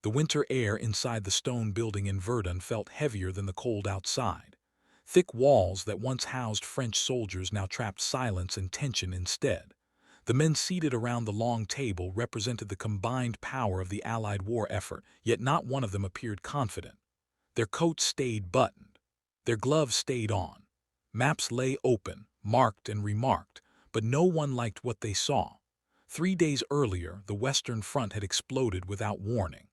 The winter air inside the stone building in Verdun felt heavier than the cold outside. Thick walls that once housed French soldiers now trapped silence and tension instead. The men seated around the long table represented the combined power of the Allied war effort, yet not one of them appeared confident. Their coats stayed buttoned. Their gloves stayed on. Maps lay open, marked and remarked, but no one liked what they saw. 3 days earlier, the Western Front had exploded without warning.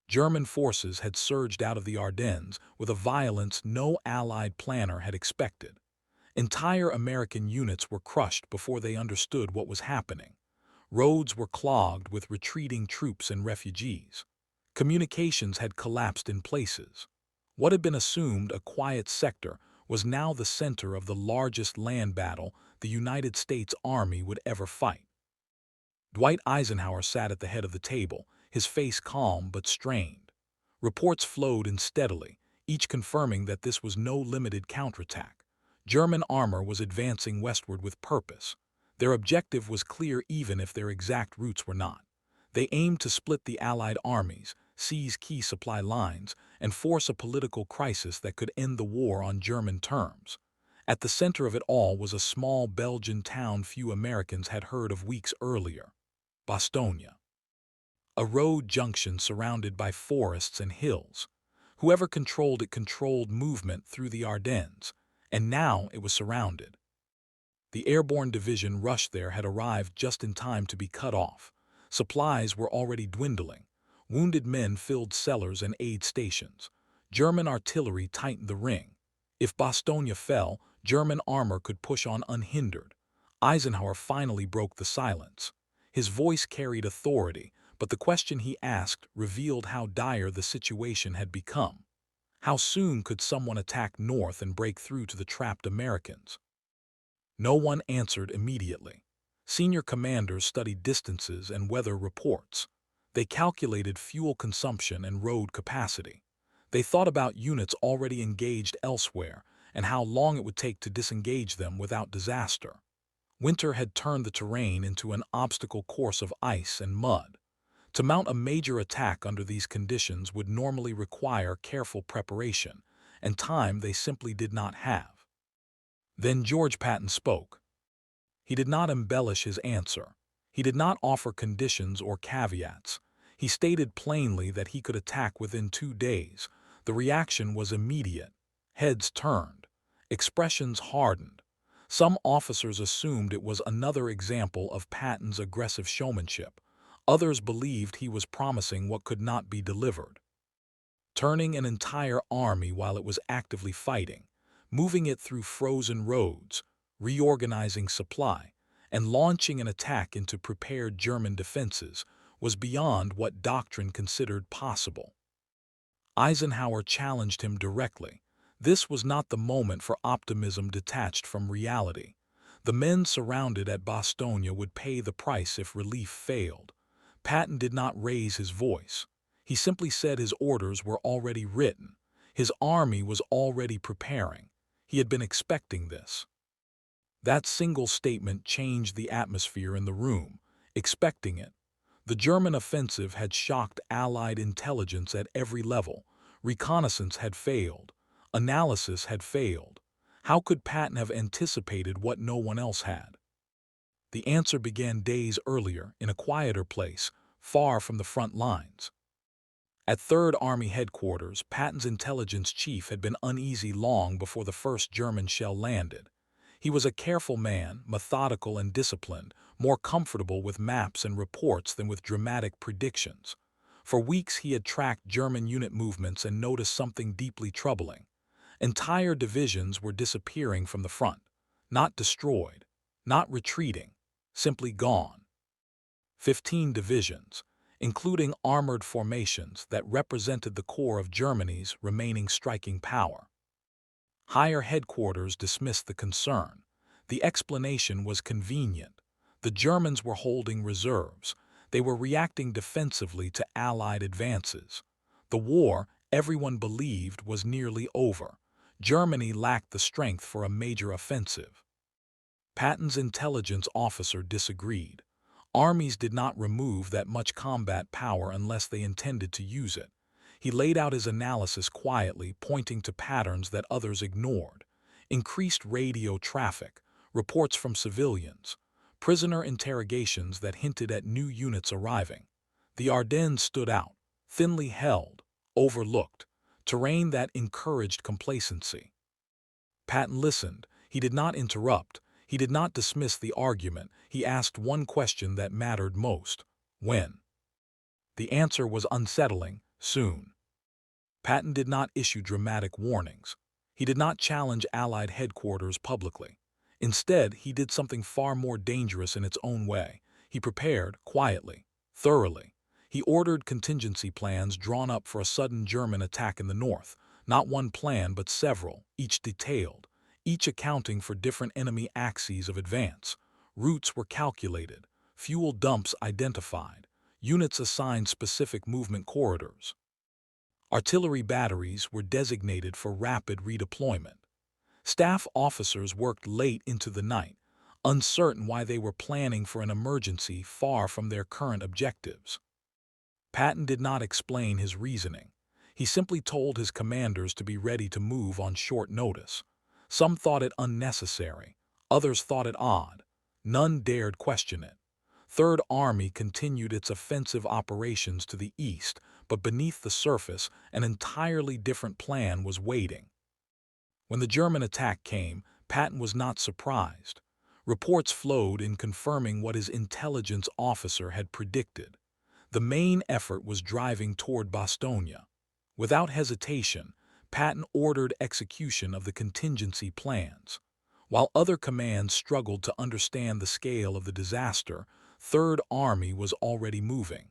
German forces had surged out of the Ardennes with a violence no Allied planner had expected. Entire American units were crushed before they understood what was happening. Roads were clogged with retreating troops and refugees. Communications had collapsed in places. What had been assumed a quiet sector was now the center of the largest land battle the United States Army would ever fight. Dwight Eisenhower sat at the head of the table, his face calm but strained. Reports flowed in steadily, each confirming that this was no limited counterattack. German armor was advancing westward with purpose. Their objective was clear even if their exact routes were not. They aimed to split the Allied armies, seize key supply lines, and force a political crisis that could end the war on German terms. At the center of it all was a small Belgian town few Americans had heard of weeks earlier. Bastogne. A road junction surrounded by forests and hills. Whoever controlled it controlled movement through the Ardennes, and now it was surrounded. The Airborne division rushed there had arrived just in time to be cut off. Supplies were already dwindling. Wounded men filled cellars and aid stations. German artillery tightened the ring. If Bastogne fell, German armor could push on unhindered. Eisenhower finally broke the silence. His voice carried authority, but the question he asked revealed how dire the situation had become. How soon could someone attack north and break through to the trapped Americans? No one answered immediately. Senior commanders studied distances and weather reports. They calculated fuel consumption and road capacity. They thought about units already engaged elsewhere and how long it would take to disengage them without disaster. Winter had turned the terrain into an obstacle course of ice and mud. To mount a major attack under these conditions would normally require careful preparation, and time they simply did not have. Then George Patton spoke. He did not embellish his answer. He did not offer conditions or caveats. He stated plainly that he could attack within 2 days. The reaction was immediate. Heads turned. Expressions hardened. Some officers assumed it was another example of Patton's aggressive showmanship. Others believed he was promising what could not be delivered. Turning an entire army while it was actively fighting, moving it through frozen roads, reorganizing supply, and launching an attack into prepared German defenses was beyond what doctrine considered possible. Eisenhower challenged him directly. This was not the moment for optimism detached from reality. The men surrounded at Bastogne would pay the price if relief failed. Patton did not raise his voice. He simply said his orders were already written. His army was already preparing. He had been expecting this. That single statement changed the atmosphere in the room. Expecting it. The German offensive had shocked Allied intelligence at every level. Reconnaissance had failed. Analysis had failed. How could Patton have anticipated what no one else had? The answer began days earlier, in a quieter place, far from the front lines. At 3rd Army headquarters, Patton's intelligence chief had been uneasy long before the first German shell landed. He was a careful man, methodical and disciplined, more comfortable with maps and reports than with dramatic predictions. For weeks he had tracked German unit movements and noticed something deeply troubling. Entire divisions were disappearing from the front, not destroyed, not retreating, simply gone. 15 divisions, including armored formations that represented the core of Germany's remaining striking power. Higher headquarters dismissed the concern. The explanation was convenient. The Germans were holding reserves. They were reacting defensively to Allied advances. The war, everyone believed, was nearly over. Germany lacked the strength for a major offensive. Patton's intelligence officer disagreed. Armies did not remove that much combat power unless they intended to use it. He laid out his analysis quietly, pointing to patterns that others ignored. Increased radio traffic, reports from civilians, prisoner interrogations that hinted at new units arriving. The Ardennes stood out, thinly held, overlooked, terrain that encouraged complacency. Patton listened. He did not interrupt. He did not dismiss the argument. He asked one question that mattered most. When? The answer was unsettling. Soon. Patton did not issue dramatic warnings. He did not challenge Allied headquarters publicly. Instead, he did something far more dangerous in its own way. He prepared, quietly, thoroughly. He ordered contingency plans drawn up for a sudden German attack in the north. Not one plan, but several, each detailed, each accounting for different enemy axes of advance. Routes were calculated, fuel dumps identified, units assigned specific movement corridors. Artillery batteries were designated for rapid redeployment. Staff officers worked late into the night, uncertain why they were planning for an emergency far from their current objectives. Patton did not explain his reasoning. He simply told his commanders to be ready to move on short notice. Some thought it unnecessary, others thought it odd. None dared question it. Third Army continued its offensive operations to the east, but beneath the surface, an entirely different plan was waiting. When the German attack came, Patton was not surprised. Reports flowed in confirming what his intelligence officer had predicted. The main effort was driving toward Bastogne. Without hesitation, Patton ordered execution of the contingency plans. While other commands struggled to understand the scale of the disaster, Third Army was already moving.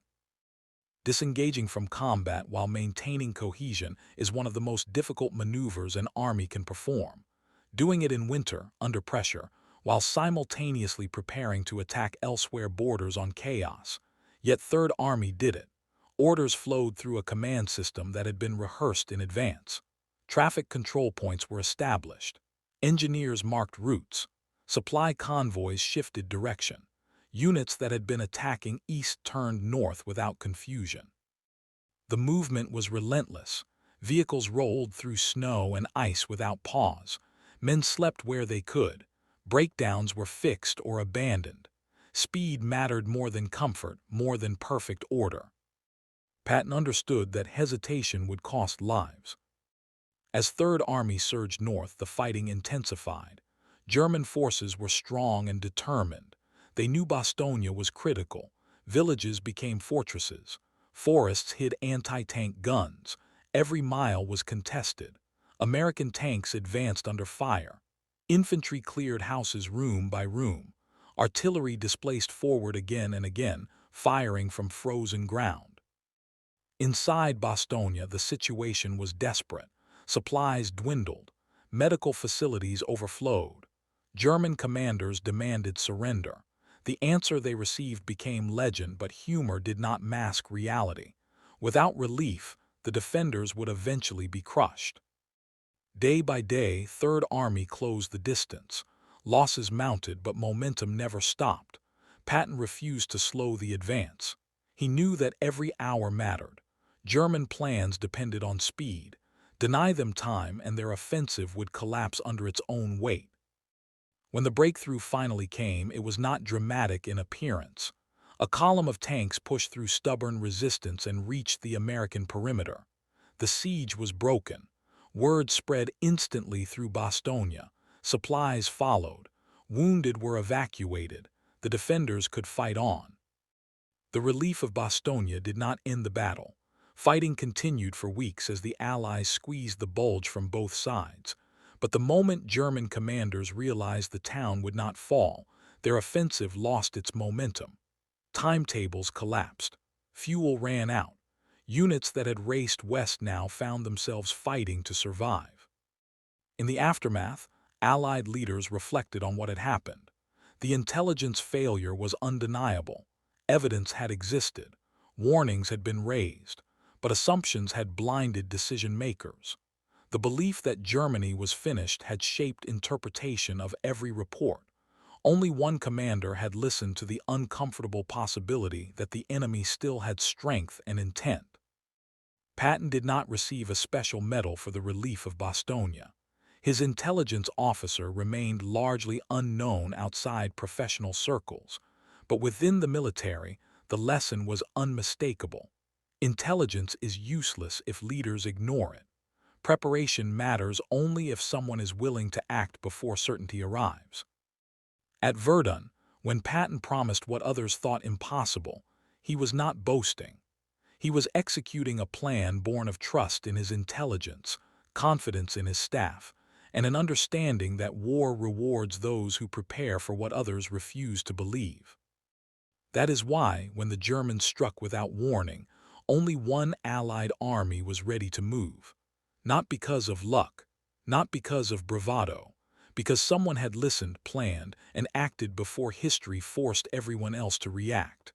Disengaging from combat while maintaining cohesion is one of the most difficult maneuvers an army can perform. Doing it in winter, under pressure, while simultaneously preparing to attack elsewhere borders on chaos. Yet Third Army did it. Orders flowed through a command system that had been rehearsed in advance. Traffic control points were established. Engineers marked routes. Supply convoys shifted direction. Units that had been attacking east turned north without confusion. The movement was relentless. Vehicles rolled through snow and ice without pause. Men slept where they could. Breakdowns were fixed or abandoned. Speed mattered more than comfort, more than perfect order. Patton understood that hesitation would cost lives. As Third Army surged north, the fighting intensified. German forces were strong and determined. They knew Bastogne was critical. Villages became fortresses. Forests hid anti-tank guns. Every mile was contested. American tanks advanced under fire. Infantry cleared houses room by room. Artillery displaced forward again and again, firing from frozen ground. Inside Bastogne, the situation was desperate. Supplies dwindled. Medical facilities overflowed. German commanders demanded surrender. The answer they received became legend, but humor did not mask reality. Without relief, the defenders would eventually be crushed. Day by day, Third Army closed the distance. Losses mounted, but momentum never stopped. Patton refused to slow the advance. He knew that every hour mattered. German plans depended on speed. Deny them time, and their offensive would collapse under its own weight. When the breakthrough finally came, it was not dramatic in appearance. A column of tanks pushed through stubborn resistance and reached the American perimeter. The siege was broken. Word spread instantly through Bastogne. Supplies followed. Wounded were evacuated. The defenders could fight on. The relief of Bastogne did not end the battle. Fighting continued for weeks as the Allies squeezed the Bulge from both sides. But the moment German commanders realized the town would not fall, their offensive lost its momentum. Timetables collapsed. Fuel ran out. Units that had raced west now found themselves fighting to survive. In the aftermath, Allied leaders reflected on what had happened. The intelligence failure was undeniable. Evidence had existed. Warnings had been raised. But assumptions had blinded decision-makers. The belief that Germany was finished had shaped interpretation of every report. Only one commander had listened to the uncomfortable possibility that the enemy still had strength and intent. Patton did not receive a special medal for the relief of Bastogne. His intelligence officer remained largely unknown outside professional circles, but within the military, the lesson was unmistakable. Intelligence is useless if leaders ignore it. Preparation matters only if someone is willing to act before certainty arrives. At Verdun, when Patton promised what others thought impossible, he was not boasting. He was executing a plan born of trust in his intelligence, confidence in his staff, and an understanding that war rewards those who prepare for what others refuse to believe. That is why, when the Germans struck without warning, only one Allied army was ready to move. Not because of luck, not because of bravado, because someone had listened, planned, and acted before history forced everyone else to react.